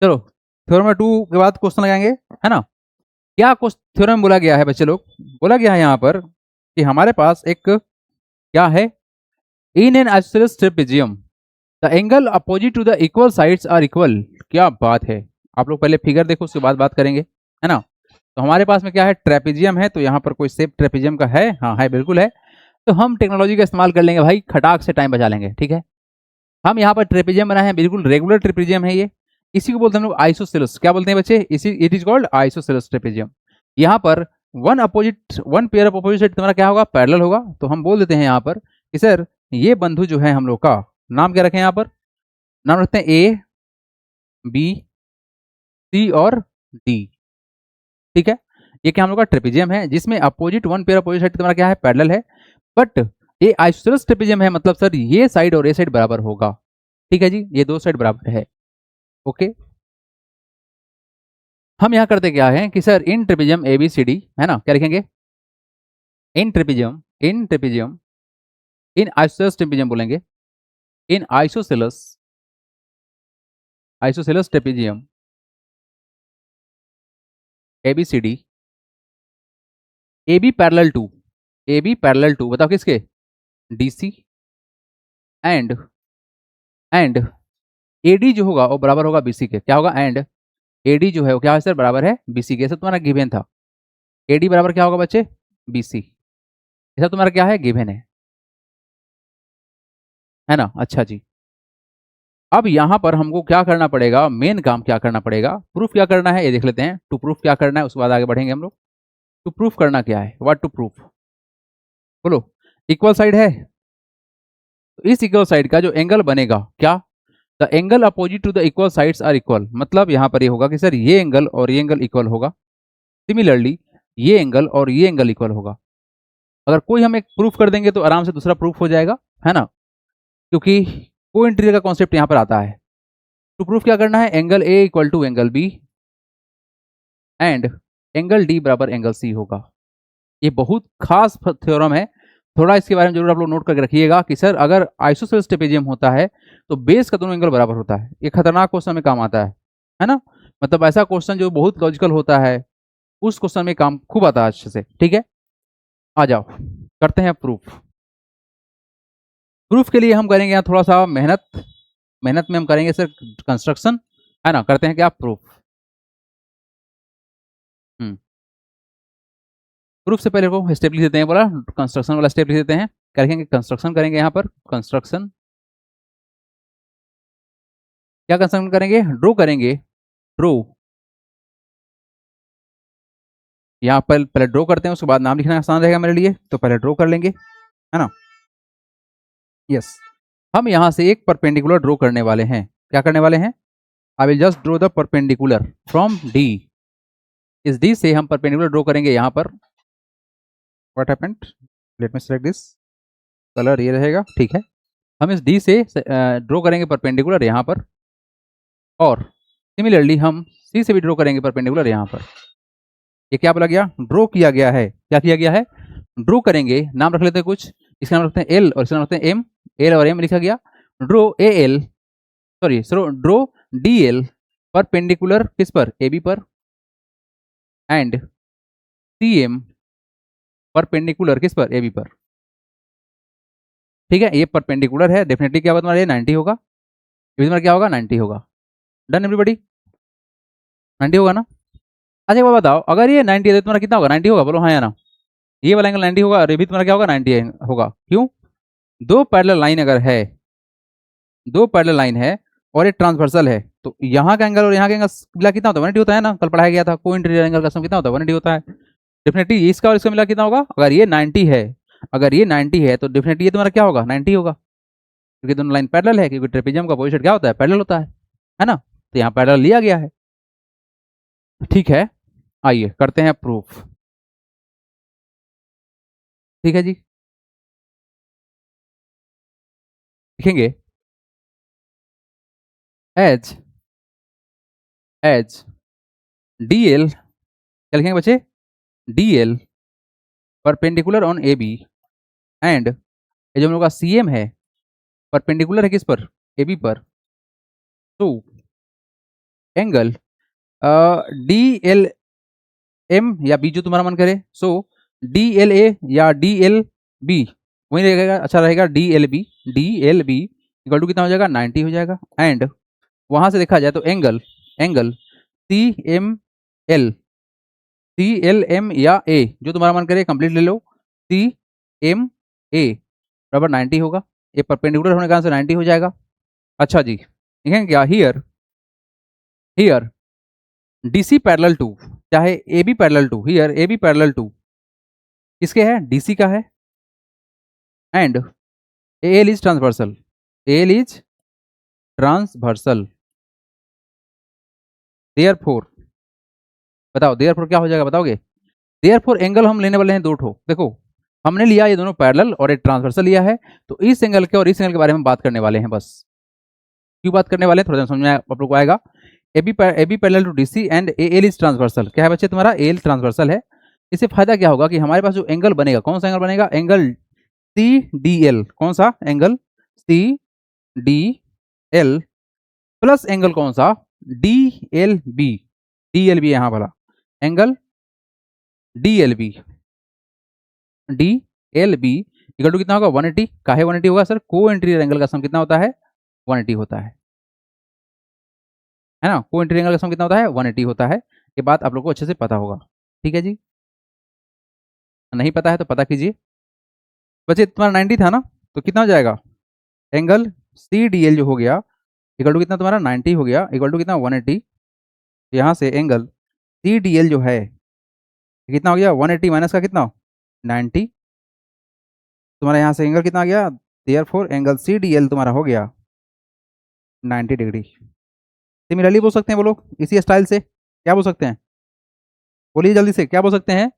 चलो थ्योरम 2 के बाद क्वेश्चन लगाएंगे, है ना। क्या थ्योरम में बोला गया है बच्चे लोग? बोला गया है यहाँ पर कि हमारे पास एक क्या है, in an isosceles trapezium the angle opposite to the equal sides are equal. क्या बात है। आप लोग पहले फिगर देखो, उसके बाद बात करेंगे, है ना। तो हमारे पास में क्या है, ट्रेपेजियम है। तो यहाँ पर कोई शेप ट्रेपेजियम का है? हाँ है, बिल्कुल है। तो हम टेक्नोलॉजी का इस्तेमाल कर लेंगे भाई, खटाक से टाइम बचा लेंगे, ठीक है। हम यहाँ पर ट्रेपेजियम बनाए हैं, बिल्कुल रेगुलर ट्रेपेजियम है ये। इसी को बोलते हैं हम लोग आइसोसेलेस। क्या बोलते हैं बच्चे? इसी it is called isosceles trapezium. यहाँ पर one pair of opposite side तुम्हारा क्या होगा, पैरेलल होगा। तो हम बोल देते हैं यहाँ पर कि सर ये बंधु जो है हम लोग का नाम क्या रखें, यहाँ पर नाम रखते हैं ए बी सी और डी, ठीक है। ये क्या हम लोग का ट्रेपेजियम है जिसमें opposite one pair opposite side तुम्हारा क्या है, पैरेलल है। बट ये आइसोसेलेस ट्रेपेजियम है, मतलब सर ये साइड और ये साइड बराबर होगा, ठीक है जी, ये दो साइड बराबर है। ओके। हम यहाँ करते क्या है कि sir in trapezium A B C D, है ना, क्या लिखेंगे, in trapezium in isosceles trapezium बोलेंगे, in isosceles trapezium A B C D, A B parallel to, A B parallel to बताओ किसके, D C, and and A D जो होगा वो बराबर होगा बी सी के। क्या होगा, एंड ए डी जो है वो क्या है सर, बराबर है बी सी के। ऐसा तुम्हारा गिवन था, ए डी बराबर क्या होगा बच्चे, बी सी। ऐसा तुम्हारा क्या है, गिवन है ना। अच्छा जी। अब यहाँ पर हमको क्या करना पड़ेगा, मेन काम क्या करना पड़ेगा, प्रूफ क्या करना है ये देख लेते हैं। टू प्रूफ क्या करना है, उसके बाद आगे बढ़ेंगे हम लोग। टू प्रूफ करना क्या है, व्हाट टू प्रूफ, बोलो। इक्वल साइड है, तो इस इक्वल साइड का जो एंगल बनेगा क्या, the angle opposite to the equal sides are equal. मतलब यहाँ पर ये होगा कि सर ये एंगल और ये एंगल इक्वल होगा। सिमिलरली ये एंगल और ये एंगल इक्वल होगा। अगर कोई हम एक प्रूफ कर देंगे तो आराम से दूसरा प्रूफ हो जाएगा, है ना, क्योंकि को इंटीरियर का कॉन्सेप्ट यहाँ पर आता है। टू प्रूफ क्या करना है, angle A equal to angle B and angle D बराबर एंगल सी होगा। ये बहुत खास थ्योरम है, थोड़ा इसके बारे में जरूर आप लोग नोट करके रखिएगा कि सर अगर आइसोसेलेस ट्रेपेजियम होता है तो बेस का दोनों एंगल बराबर होता है। ये खतरनाक क्वेश्चन में काम आता है ना। मतलब ऐसा क्वेश्चन जो बहुत लॉजिकल होता है, उस क्वेश्चन में काम खूब आता है अच्छे से, ठीक है। आ जाओ करते हैं प्रूफ। प्रूफ के लिए हम करेंगे यहाँ थोड़ा सा मेहनत, मेहनत में हम करेंगे सर कंस्ट्रक्शन, है ना। करते हैं क्या, प्रूफ। प्रूफ से पहले को स्टेप लिख देते हैं, बोला कंस्ट्रक्शन वाला स्टेप लिख देते हैं। करेंगे कंस्ट्रक्शन, करेंगे यहाँ पर कंस्ट्रक्शन। क्या कंस्ट्रक्शन करेंगे, ड्रॉ करेंगे, ड्रॉ। यहाँ पर पहले ड्रॉ करते हैं, उसके बाद नाम लिखना आसान रहेगा मेरे लिए, तो पहले ड्रॉ कर लेंगे, है ना। यस, हम यहाँ से एक परपेंडिकुलर ड्रॉ करने वाले हैं। क्या करने वाले हैं, I will just draw the perpendicular from D. इस डी से हम परपेंडिकुलर ड्रॉ करेंगे यहाँ पर। What happened, let me select this colour, ये रहेगा, ठीक है। हम इस डी से ड्रॉ करेंगे परपेंडिकुलर यहाँ पर, और सिमिलरली हम सी से भी ड्रॉ करेंगे परपेंडिकुलर यहाँ पर। ये क्या बोला गया, ड्रॉ किया गया है। क्या किया गया है, ड्रॉ करेंगे। नाम रख लेते हैं कुछ, इसका नाम रखते हैं एल और इसका नाम रखते हैं एम। एल और एम लिखा गया। Draw A L, sorry draw D L perpendicular किस पर, ए बी पर, एंड सी एम परपेंडिकुलर किस पर, ए बी पर, ठीक है। ये परपेंडिकुलर है, डेफिनेटली क्या होगा तुम्हारा, ये 90 होगा। ये तुम्हारा क्या होगा, 90 होगा। डन एवरीबॉडी, 90 होगा ना। अच्छा एक बात बताओ, अगर ये 90 है तो तुम्हारा कितना होगा, 90 होगा, बोलो हाँ या ना। ये वाला एंगल 90 होगा और ये भी तुम्हारा क्या होगा, 90 होगा। क्यों, दो पैरेलल लाइन अगर है, दो पैरेलल लाइन है और ये ट्रांसवर्सल है, तो यहाँ का एंगल और यहाँ का एंगल मिला कितना होता है, 180 होता है ना। कल पढ़ाया गया था को इंटीरियर एंगल का सम कितना होता है, 180 होता है। डेफिनेटली इसका और इसका मिला कितना होगा, अगर ये 90 है, अगर ये 90 है तो डेफिनेटली ये तुम्हारा क्या होगा, 90 होगा, क्योंकि दोनों लाइन पैरेलल है, क्योंकि ट्रेपेजियम का पोजीशन क्या होता है, पैरेलल होता है ना। तो यहाँ पैरेलल लिया गया है, ठीक है। आइए करते हैं प्रूफ, ठीक है जी। लिखेंगे एच एच डी एल, क्या लिखेंगे बच्चे, D L perpendicular on A B and ये जो हम लोग का सी एम है, परपेंडिकुलर है किस पर, ए बी पर। तो एंगल डी एल एम या बी, जो तुम्हारा मन करे। सो डी एल ए या डी एल बी वही रहेगा, अच्छा रहेगा D L B. D L B equal to कितना हो जाएगा, 90 हो जाएगा। एंड वहां से देखा जाए तो angle angle C M L, C L M या ए, जो तुम्हारा मन करे कंप्लीट ले लो। सी एम ए बराबर 90 होगा। ये परपेंडिकुलर होने के कारण से 90 हो जाएगा। अच्छा जी, देखें क्या, here here D C parallel to, चाहे A B parallel to, here A B parallel to किसके है, डीसी का है। And L is transversal, L is transversal, therefore बताओ देयरफॉर क्या हो जाएगा, बताओगे। देयरफॉर एंगल हम लेने वाले हैं दो ठो। देखो हमने लिया ये दोनों पैरेलल और एक ट्रांसवर्सल लिया है, तो इस एंगल के और इस एंगल के बारे में बात करने वाले हैं बस। क्यों बात करने वाले हैं, थोड़ा समझ में आप लोग को आएगा। A B parallel to DC and A L is transversal, क्या है बच्चे तुम्हारा, एल ट्रांसवर्सल है। इससे फायदा क्या होगा कि हमारे पास जो एंगल बनेगा, कौन सा एंगल बनेगा, एंगल सी डी एल, कौन सा angle, C D L plus angle कौन सा, D L B, D L B यहां वाला angle D L B, D L B equal to कितना होगा, 180। काहे 180 होगा सर, को इंटीरियर एंगल का सम कितना होता है, 180 होता है ना। को इंटीरियर एंगल का सम कितना होता है, 180 होता है। ये बात आप लोग को अच्छे से पता होगा, ठीक है जी। नहीं पता है तो पता कीजिए। बच्चे तुम्हारा 90 था ना, तो कितना हो जाएगा, एंगल सी डी एल जो हो गया इक्वल टू कितना तुम्हारा 90 हो गया, इक्वल टू कितना 180। यहाँ से एंगल सी डी एल जो है कितना हो गया, 180 माइनस का कितना 90। तुम्हारा यहाँ से एंगल कितना आ गया, therefore angle C D L तुम्हारा हो गया 90 डिग्री। सिमिलरली बोल सकते हैं बोलो, इसी स्टाइल से क्या बोल सकते हैं, बोलिए जल्दी से क्या बोल सकते हैं।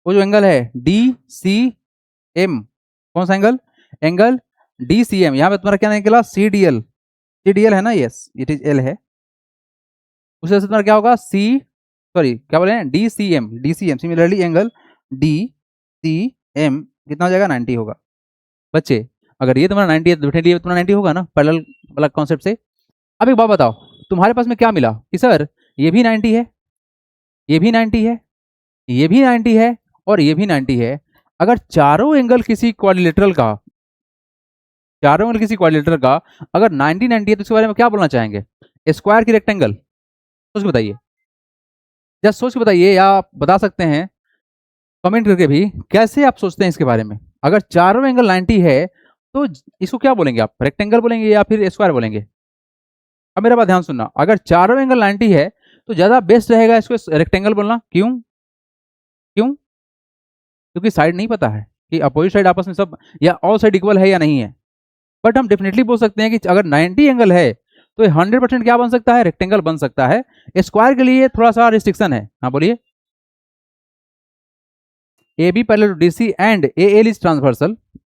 वो जो एंगल है डी सी एम, कौन सा angle, angle D C M, यहाँ पे तुम्हारा क्या निकला, C D L, C D L है ना, यस इट इज एल है। उससे तुम्हारा क्या होगा, सी सॉरी क्या बोले हैं, D C M, D C M, similarly angle D C M कितना हो जाएगा, 90 होगा। बच्चे अगर ये तुम्हारा 90 है तो डेफिनेटली तुम्हारा 90 होगा ना, पैरेलल वाला कॉन्सेप्ट से। अब एक बात बताओ, तुम्हारे पास में क्या मिला कि सर ये भी 90 है, ये भी 90 है, ये भी 90 है और ये भी 90 है। अगर चारों एंगल किसी क्वाड्रिलेटरल का, चारों एंगल किसी क्वाड्रिलेटरल का अगर 90 90 है तो इसके बारे में क्या बोलना चाहेंगे, स्क्वायर की रेक्टेंगल, सोच के बताइए, जस्ट सोच के बताइए, या आप बता सकते हैं कमेंट करके भी, कैसे आप सोचते हैं इसके बारे में। अगर चारों एंगल 90 है तो इसको क्या बोलेंगे आप, रेक्टेंगल बोलेंगे या फिर स्क्वायर बोलेंगे। अब मेरा बात ध्यान सुनना, अगर चारों एंगल 90 है तो ज्यादा बेस्ट रहेगा इसको रेक्टेंगल बोलना। क्यों, क्यों, क्योंकि साइड नहीं पता है कि अपोजिट साइड आपस में सब या ऑल साइड इक्वल है या नहीं है। बट हम डेफिनेटली बोल सकते हैं कि अगर 90 एंगल है तो 100% क्या बन सकता है, रेक्टेंगल बन सकता है। स्क्वायर के लिए थोड़ा सा रिस्ट्रिक्शन है, हाँ बोलिए। A B parallel to DC and A L is transversal,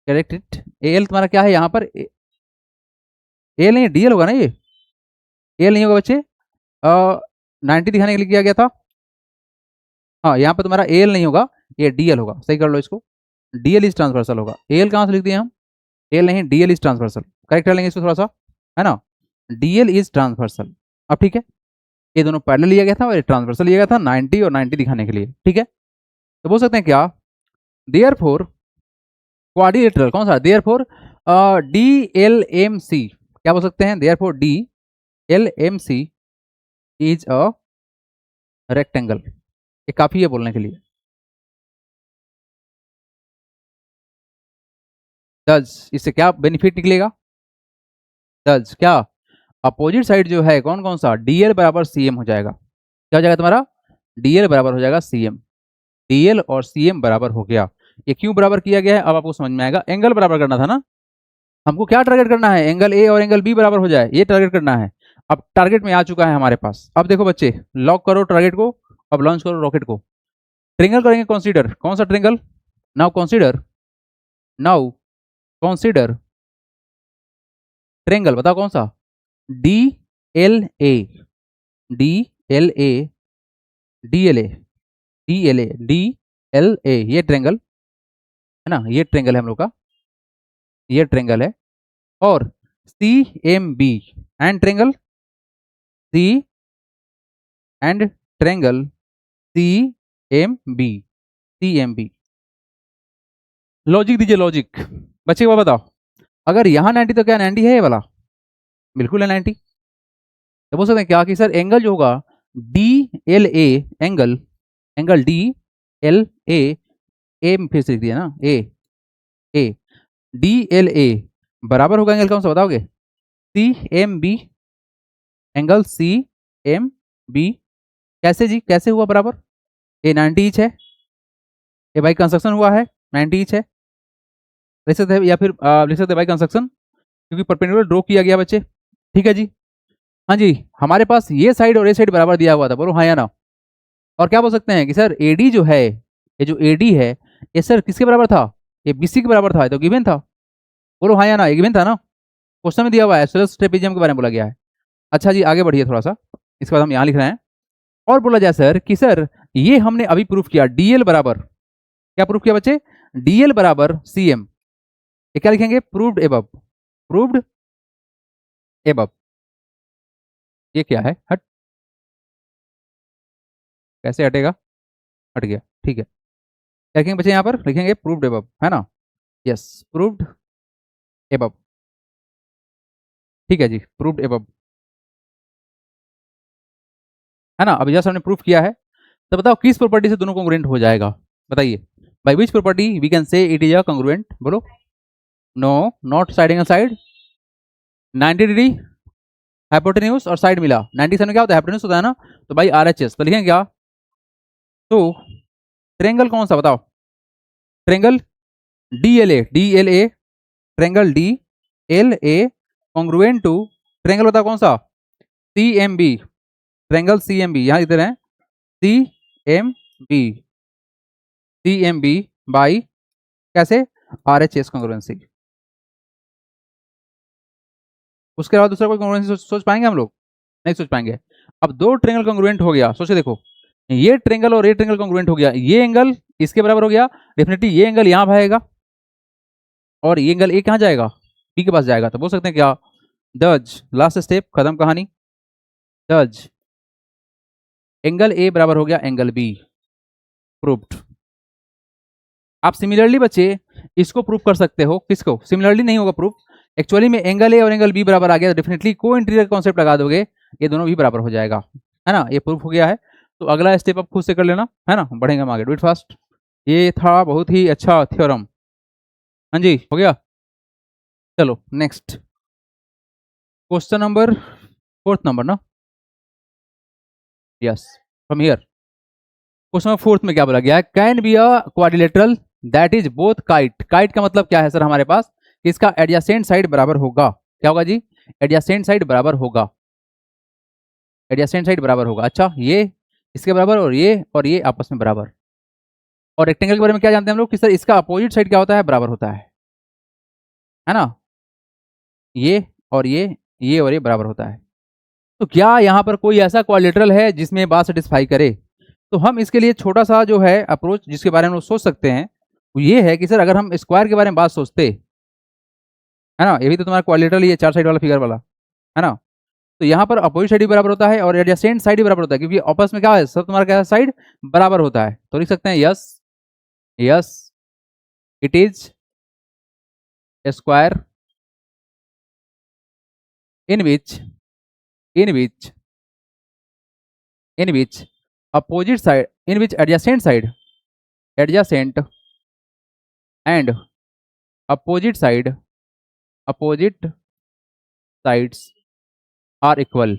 correct it. A L तुम्हारा क्या है यहाँ पर, ए एल नहीं डी एल होगा ना, ये एल नहीं होगा बच्चे, 90 दिखाने के लिए किया गया था। हाँ यहाँ पे तुम्हारा ए एल नहीं होगा, ये डी एल होगा, सही कर लो इसको, डी एल इज ट्रांसवर्सल होगा। ए एल कहाँ से लिख दिए हम, एल नहीं D L is transversal, correct कर लेंगे इसको थोड़ा सा, है ना, डी एल इज ट्रांसवर्सल। अब ठीक है, ये दोनों पैरेलल लिया गया था और ये ट्रांसवर्सल लिया गया था 90 और 90 दिखाने के लिए, ठीक है। तो बोल सकते हैं क्या, देयरफॉर क्वाड्रिलेटरल कौन सा, therefore D L M C, क्या बोल सकते हैं, therefore D L M C is a rectangle. ये काफी है बोलने के लिए। दस इससे क्या बेनिफिट निकलेगा, दस क्या, अपोजिट साइड जो है कौन कौन सा, डीएल बराबर सीएम हो जाएगा। क्या हो जाएगा तुम्हारा, डीएल बराबर हो जाएगा सीएम, डीएल और सीएम बराबर हो गया। ये क्यों बराबर किया गया है अब आपको समझ में आएगा। एंगल बराबर करना था ना, हमको क्या टारगेट करना है, एंगल ए और एंगल बी बराबर हो जाए, ये टारगेट करना है। अब टारगेट में आ चुका है हमारे पास। अब देखो बच्चे, लॉक करो टारगेट को, अब लॉन्च करो रॉकेट को। ट्रिंगल करेंगे कंसीडर, कौन सा triangle, now consider, now consider triangle, बताओ कौन सा, D L A, D L A, D L A, D L A, D L A, ये ट्रेंगल है ना, ये ट्रेंगल है हम लोग का, ये ट्रेंगल है। और C M B and triangle C and triangle CMB। CMB logic दीजिए, लॉजिक बच्चे को बताओ, अगर यहाँ 90 तो क्या 90 है ये वाला? बिल्कुल है 90। तो बोल सकते हैं क्या कि सर एंगल जो होगा DLA, एंगल एंगल DLA, ए फिर से लिख दिया ना, ए DLA बराबर होगा एंगल कौन सा बताओगे? CMB, angle CMB। कैसे जी, कैसे हुआ बराबर? ये 90 इंच है, ये भाई कंस्ट्रक्शन हुआ है 90 इंच है, लिख सकते हैं, या फिर लिख सकते हैं भाई कंस्ट्रक्शन, क्योंकि परपेंडिकुलर ड्रॉ किया गया बच्चे। ठीक है जी। हाँ जी, हमारे पास ये साइड और ये साइड बराबर दिया हुआ था, बोलो हाँ या ना। और क्या बोल सकते हैं कि सर AD जो है, ये जो AD है, ये सर किसके बराबर था? ये BC के बराबर था, ये तो गिवन था। बोलो हाँ या ना, ये गिवन था ना, क्वेश्चन में दिया हुआ है, सोलर ट्रेपेजियम के बारे में बोला गया है। अच्छा जी, आगे बढ़िए थोड़ा सा, इसके बाद हम यहाँ लिख रहे हैं। और बोला जाए सर कि सर ये हमने अभी प्रूफ किया, DL बराबर, क्या प्रूफ किया बच्चे? DL बराबर CM। ये क्या लिखेंगे? Proved above, proved above. ये क्या है? हट, कैसे हटेगा? हट गया, ठीक है। क्या लिखेंगे बच्चे यहाँ पर? लिखेंगे प्रूव्ड एबव, है ना? Yes, proved above. ठीक है जी, प्रूव्ड एबव, है ना? अभी जैसे हमने प्रूफ किया है, तो बताओ किस प्रॉपर्टी से दोनों कॉन्ग्रुएंट हो जाएगा? बताइए, by which property we can say it is a congruent? बोलो। No, not side angle side, 90 degree hypotenuse और साइड मिला, 90 में क्या होता है? हाइपोटेन्यूज होता है ना, तो भाई RHS। तो लिखेंगे क्या? तो ट्रेंगल कौन सा बताओ? Triangle DLA, triangle DLA congruent to triangle बताओ कौन सा? CMB, ट्रेंगल CMB, यहां इधर है CMB, CMB बाई कैसे? RHS congruency. उसके अलावा दूसरा कोई कॉन्ग्रुएंसी सोच पाएंगे हम लोग? नहीं सोच पाएंगे। अब दो ट्रेंगल कॉन्ग्रुएंट हो गया, सोचे देखो, ये ट्रेंगल और ये ट्रेंगल कॉन्ग्रुएंट हो गया, ये एंगल इसके बराबर हो गया, डेफिनेटली ये एंगल यहां भाएगा और ये एंगल ए कहां जाएगा? बी के पास जाएगा। तो बोल सकते हैं क्या? दज, लास्ट स्टेप, खत्म कहानी। दज एंगल ए बराबर हो गया एंगल बी, प्रूव्ड। आप सिमिलरली बच्चे इसको प्रूव कर सकते हो, किसको? सिमिलरली नहीं होगा प्रूफ, एक्चुअली में एंगल ए और एंगल बी बराबर आ गया, तो डेफिनेटली को इंटीरियर कॉन्सेप्ट लगा दोगे, ये दोनों भी बराबर हो जाएगा, है ना? ये प्रूफ हो गया है। तो अगला स्टेप आप खुद से कर लेना, है ना? बढ़ेंगे हम आगे, डू इट फास्ट। ये था बहुत ही अच्छा थ्योरम। हाँ जी, हो गया। चलो next question number, fourth number ना? Yes, from here. Question number fourth में क्या बोला गया है? Can be a quadrilateral that is both kite. Kite का मतलब क्या है सर हमारे पास? इसका एडजेसेंट साइड बराबर होगा, क्या होगा जी? एडजेसेंट साइड बराबर होगा, एडजेसेंट साइड बराबर होगा। अच्छा, ये इसके बराबर और ये आपस में बराबर। और रेक्टेंगल के बारे में क्या जानते हैं हम लोग कि सर इसका अपोजिट साइड क्या होता है? बराबर होता है ना? ये और ये और ये बराबर होता है। तो क्या यहाँ पर कोई ऐसा क्वाड्रिलेटरल है जिसमें बात सेटिस्फाई करे? तो हम इसके लिए छोटा सा जो है अप्रोच जिसके बारे में हम लोग सोच सकते हैं, वो ये है कि सर अगर हम स्क्वायर के बारे में बात सोचते, है ना, ये भी तो तुम्हारा क्वाड्रिलेटरल ही है, चार साइड वाला फिगर वाला, है ना? तो यहाँ पर अपोजिट साइड भी बराबर होता है और एडजेसेंट साइड भी बराबर होता है, क्योंकि आपस में क्या है सर, तुम्हारा क्या साइड बराबर होता है। तो लिख सकते हैं yes, yes it is square in which in which in which opposite side, in which adjacent and opposite sides are equal.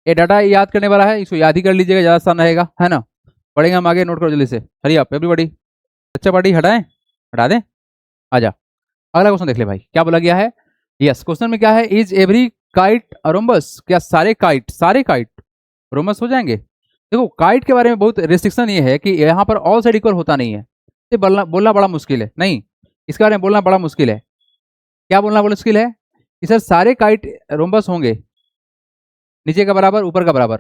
ये डाटा याद करने वाला है, इसको याद ही कर लीजिएगा, ज़्यादा आसान रहेगा, है ना? पढ़ेंगे हम आगे, नोट करो जल्दी से, हरी आप एवरीबॉडी। अच्छा पार्टी हटाएं, हटा दें, आ जा। अगला क्वेश्चन देख ले भाई, क्या बोला गया है? यस, क्वेश्चन में क्या है? Is every kite rhombus? क्या सारे काइट रोमबस हो जाएंगे? देखो काइट के बारे में बहुत रिस्ट्रिक्शन ये है कि यहाँ पर ऑल साइड इक्वल होता नहीं है, ये बोलना बड़ा मुश्किल है, नहीं, इसके बारे में बोलना बड़ा मुश्किल है। क्या बोलना बड़ा मुश्किल है? कि सर सारे काइट रोमबस होंगे, नीचे का बराबर ऊपर का बराबर,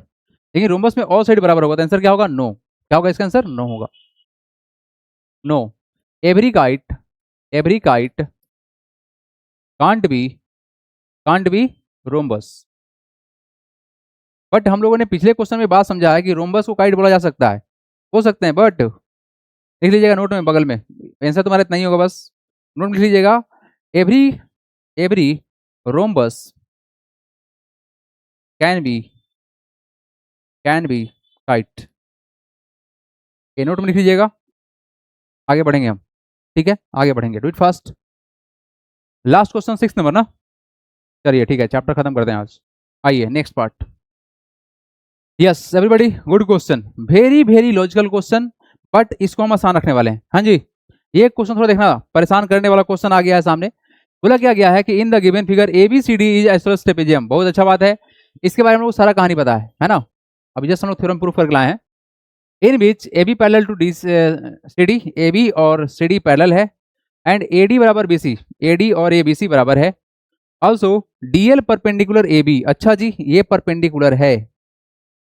लेकिन रोमबस में ऑल साइड बराबर होगा, तो आंसर क्या होगा? नो। क्या होगा इसका आंसर? नो होगा। No, every kite can't be rhombus, but हम लोगों ने पिछले क्वेश्चन में बात समझा है कि रोम्बस को काइट बोला जा सकता है, हो सकते हैं, बट लिख लीजिएगा नोट में बगल में, आंसर तुम्हारा इतना ही होगा, बस नोट में लिख लीजिएगा, every rhombus can be kite, ये नोट में लिख लीजिएगा। आगे बढ़ेंगे हम, ठीक है, आगे बढ़ेंगे, do it fast. Last question 6 number ना, चलिए ठीक है, चैप्टर खत्म करते हैं आज। आइए next part. Yes everybody, good question, very very logical question, but इसको हम आसान रखने वाले हैं। हाँ जी, ये क्वेश्चन थोड़ा देखना, परेशान करने वाला क्वेश्चन आ गया है सामने। बोला क्या गया है कि in the given figure ABCD is isosceles trapezium, बहुत अच्छा बात है, इसके बारे में हम लोग सारा कहानी पता है ना। अभी जस्ट हम लोग थ्योरम प्रूफ करके लाए हैं। In which AB parallel to CD, AB और CD पैरेलल है, एंड AD बराबर BC, AD और ABC बराबर है। ऑल्सो DL परपेंडिकुलर AB, अच्छा जी ये परपेंडिकुलर है,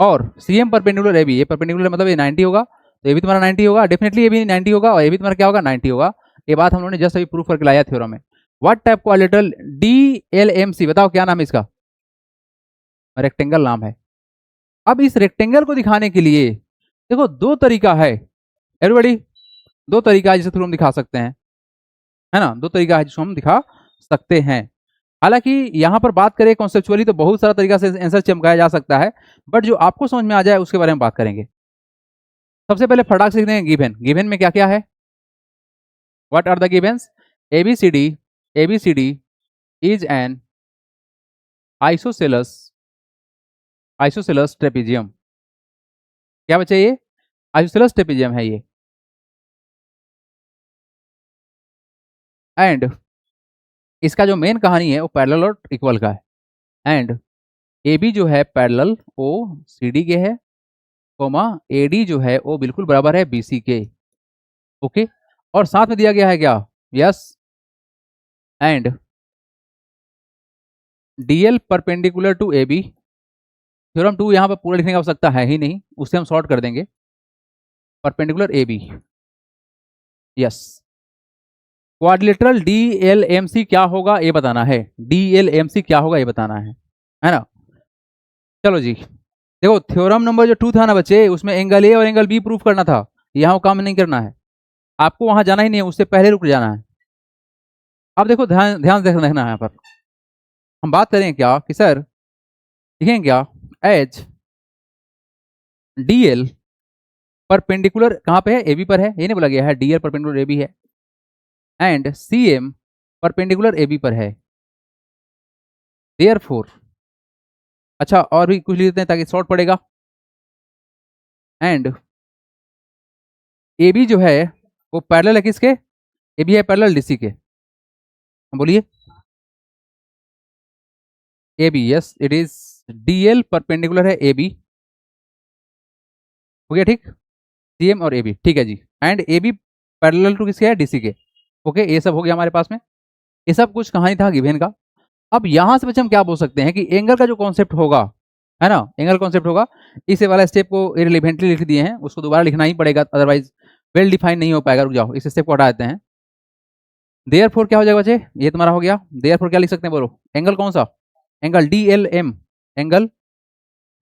और CM परपेंडिकुलर AB, ये परपेंडिकुलर मतलब ये 90 होगा, तो ये भी तुम्हारा 90 होगा, डेफिनेटली ये भी 90 होगा, और ये भी तुम्हारा क्या होगा 90 होगा। ये बात हम लोगों ने जस्ट अभी प्रूफ करके लाया थ्योरम में। व्हाट टाइप क्वाड्रिलेटरल DLMC, बताओ क्या नाम है इसका, रेक्टेंगल नाम है। अब इस रेक्टेंगल को दिखाने के लिए देखो दो तरीका है एवरीबॉडी, दो तरीका है जिससे थ्रू हम दिखा सकते हैं, है ना, दो तरीका है जिसको हम दिखा सकते हैं। हालांकि यहाँ पर बात करें कॉन्सेप्चुअली तो बहुत सारा तरीका से आंसर चमकाया जा सकता है, बट जो आपको समझ में आ जाए उसके बारे में बात करेंगे। सबसे पहले फटाक से लिखते हैं गिवन, गिवन में क्या क्या है, what are the givens, ABCD is an isosceles trapezium, क्या बच्चे ये आइसोसेलस ट्रेपेजियम है ये, एंड इसका जो मेन कहानी है वो पैरेलल और इक्वल का है, एंड AB जो है पैरेलल OCD के है, कोमा AD जो है वो बिल्कुल बराबर है BC के, ओके। और साथ में दिया गया है क्या, yes, and DL perpendicular to AB, theorem 2 यहाँ पर पूरा लिखने की आवश्यकता है ही नहीं, उससे हम शॉर्ट कर देंगे, perpendicular AB, yes. Quadrilateral DLMC क्या होगा ये बताना है, DLMC क्या होगा ये बताना है ना। चलो जी, देखो थ्योरम नंबर जो 2 था ना बच्चे, उसमें एंगल A और एंगल B प्रूफ करना था, यहाँ काम नहीं करना है, आपको वहां जाना ही नहीं है, उससे पहले रुक जाना है। अब देखो ध्यान ध्यान देखना है यहाँ पर, हम बात करें क्या कि सर लिखेंगे क्या, एच DL परपेंडिकुलर कहाँ पे है, AB पर है, ये नहीं बोला गया है DL परपेंडिकुलर AB है, एंड CM परपेंडिकुलर AB पर है, देयरफॉर, अच्छा और भी कुछ लिख देते हैं ताकि शॉर्ट पड़ेगा, एंड AB जो है वो पैरेलल है किसके, AB है पैरेलल DC के, बोलिए AB, yes it is DL perpendicular है AB, हो गया ठीक, CM और AB, ठीक है जी, एंड AB पैरेलल टू किसके है, DC के, ओके। ये सब हो गया हमारे पास में, ये सब कुछ कहानी था गिवन का। अब यहां से बच्चे हम क्या बोल सकते हैं कि एंगल का जो कॉन्सेप्ट होगा, है ना, एंगल कॉन्सेप्ट होगा, इसे वाला स्टेप को इररिलेवेंटली लिख दिए हैं, उसको दोबारा लिखना ही पड़ेगा, अदरवाइज वेल डिफाइन नहीं हो पाएगा। रुक जाओ, इस स्टेप को हटा देते हैं। देयरफॉर क्या हो जाएगा बच्चे, ये तुम्हारा हो गया, देयरफॉर क्या लिख सकते हैं बोलो, एंगल कौन सा, एंगल DLM, एंगल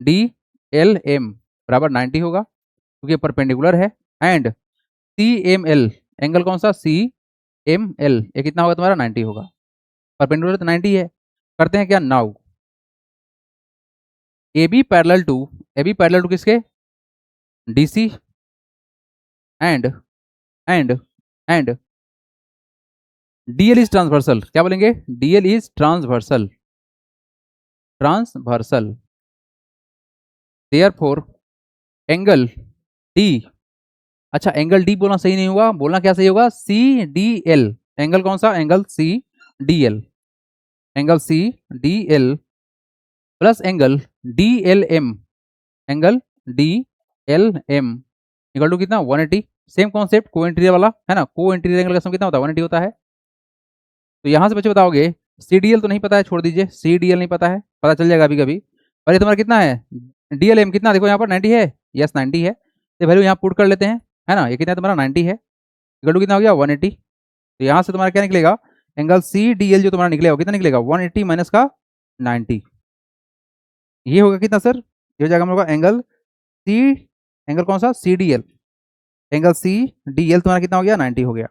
DLM बराबर 90 होगा क्योंकि परपेंडिकुलर है, एंड CML, एंगल कौन सा CML, ये कितना होगा तुम्हारा 90 होगा, परपेंडिकुलर तो 90 है। करते हैं क्या नाउ, AB पैरेलल टू किसके, DC, and DL is transversal, क्या बोलेंगे, DL is transversal, therefore angle D, अच्छा एंगल D बोलना सही नहीं होगा, बोलना क्या सही होगा, CDL, एंगल कौन सा, angle CDL, angle CDL plus angle DLM, angle DLM equal to कितना 180, सेम कॉन्सेप्ट को इंटीरियर वाला है ना, को इंटीरियर एंगल का सम कितना होता है 180 होता है। तो यहाँ से बच्चे बताओगे CDL तो नहीं पता है, छोड़ दीजिए, CDL नहीं पता है, पता चल जाएगा अभी कभी, और ये तुम्हारा कितना है DLM कितना, देखो यहाँ पर 90 है, यस 90 है, तो वैल्यू यहाँ पुट कर लेते हैं, है ना, ये कितना है तुम्हारा 90 है, इक्वल टू कितना हो गया 180, तो यहाँ से तुम्हारा क्या निकलेगा, एंगल CDL जो तुम्हारा निकलेगा कितना निकलेगा 180 माइनस का 90, ये होगा कितना सर ये हो जाएगा हम लोग का एंगल सी, एंगल कौन सा, C D L, angle C D L तुम्हारा कितना हो गया, 90 हो गया।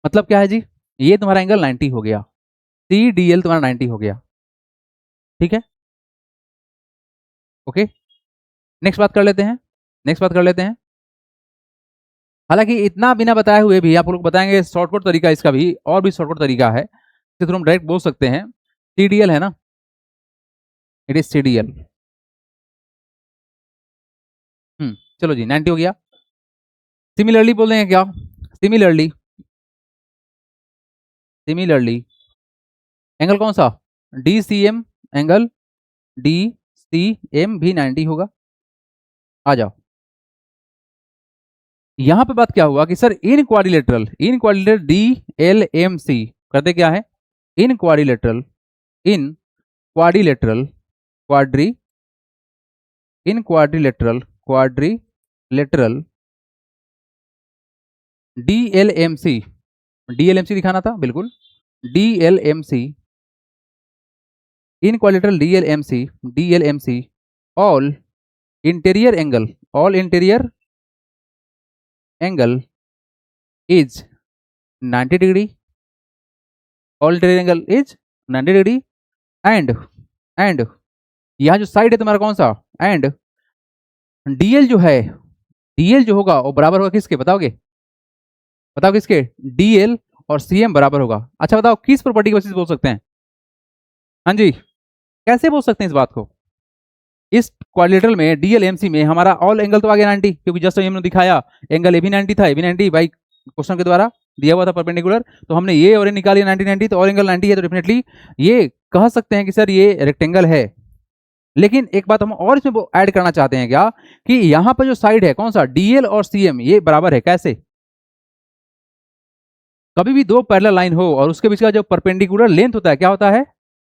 मतलब क्या है जी, ये तुम्हारा एंगल 90 हो गया, सी डी एल तुम्हारा 90 हो गया। ठीक है, ओके। नेक्स्ट बात कर लेते हैं, नेक्स्ट बात कर लेते हैं। हालांकि इतना बिना बताए हुए भी आप लोग बताएंगे शॉर्टकट तरीका इसका भी, और भी शॉर्टकट तरीका है, इसके थ्रू हम डायरेक्ट बोल सकते हैं सी डी एल है ना, it is C D L. चलो जी 90 हो गया। सिमिलरली बोल देंगे क्या, सिमिलरली, सिमिलरली एंगल कौन सा, D C M, angle D C M भी 90 होगा। आ जाओ, यहां पे बात क्या हुआ कि sir in quadrilateral, in quadrilateral D L M C करते क्या है, in quadrilateral, in quadrilateral, quadri, in quadrilateral, quadrilateral D L M C, D L M C दिखाना था बिल्कुल, D L M C, in quadrilateral D L M C, D L M C, all interior angle, all interior angle is 90 degree, all interior angle is 90 degree, and यहां जो side है तुम्हारा कौन सा, and DL जो है, DL जो होगा वो बराबर होगा किसके, बताओगे, बताओ किसके, डीएल और सीएम बराबर होगा। अच्छा बताओ किस प्रॉपर्टी की बेसिस बोल सकते हैं, हाँ जी कैसे बोल सकते हैं इस बात को, इस क्वाड्रिलेटरल में डीएलएमसी में हमारा ऑल एंगल तो आ गया 90, क्योंकि जस्ट हमने दिखाया एंगल ए भी 90 था, ए भी 90 बाई क्वेश्चन के द्वारा दिया हुआ था परपेंडिकुलर, तो हमने ये और ये निकाली 90 90, तो ऑल एंगल 90 है, तो डेफिनेटली ये कह सकते हैं कि सर ये रेक्टेंगल है। लेकिन एक बात हम और इसमें ऐड करना चाहते हैं क्या, कि यहां पर जो साइड है कौन सा, डीएल और सीएम ये बराबर है, कैसे, कभी भी दो पैरेलल लाइन हो और उसके बीच का जो परपेंडिकुलर लेंथ होता है क्या होता है,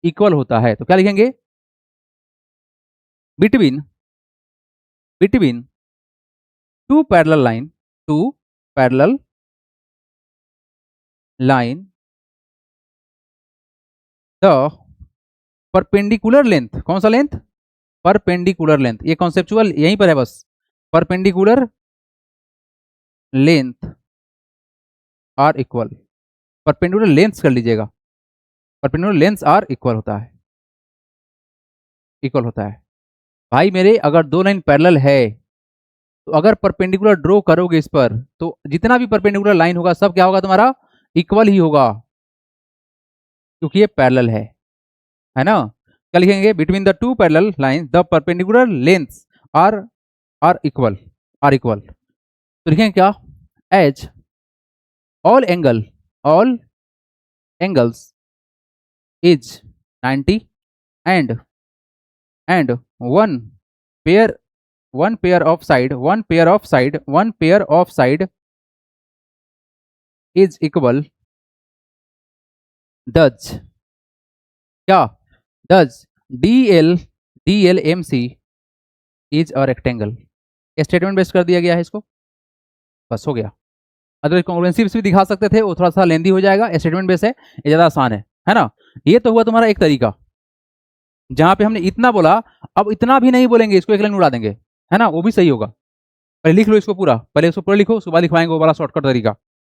इक्वल होता है, तो क्या लिखेंगे, between, between two parallel line, two parallel line the perpendicular length, कौन सा लेंथ, परपेंडिकुलर लेंथ, ये कॉन्सेप्चुअल यहीं पर है बस, perpendicular length are equal, perpendicular length कर लीजिएगा, परपेंडिकुलर लेंथ आर इक्वल होता है, इक्वल होता है। भाई मेरे अगर दो लाइन पैरेलल है तो अगर परपेंडिकुलर ड्रॉ करोगे इस पर, तो जितना भी परपेंडिकुलर लाइन होगा सब क्या होगा तुम्हारा, इक्वल ही होगा, क्योंकि ये पैरेलल है ना। क्या लिखेंगे, between the two parallel line the perpendicular lengths are are equal, are equal, तो लिखेंगे क्या, as all angle, all angles is 90 and one pair, one pair of side, one pair of side, one pair of side is equal, does क्या, does DLMC is a rectangle, statement base कर दिया गया है इसको, बस हो गया। अगर कॉन्ग्रुएंसी भी दिखा सकते थे, वो थोड़ा सा लेंदी हो जाएगा, स्टेटमेंट बेस है, ये ज्यादा आसान है ना। ये तो हुआ तुम्हारा एक तरीका, जहां पे हमने इतना बोला, अब इतना भी नहीं बोलेंगे, इसको एक लाइन उड़ा देंगे, है ना, वो भी सही होगा। पहले लिख लो इसको पूरा, पहले इसको पूरा लिखो, उसके बाद लिखवाएंगे वो वाला शॉर्टकट तरीका।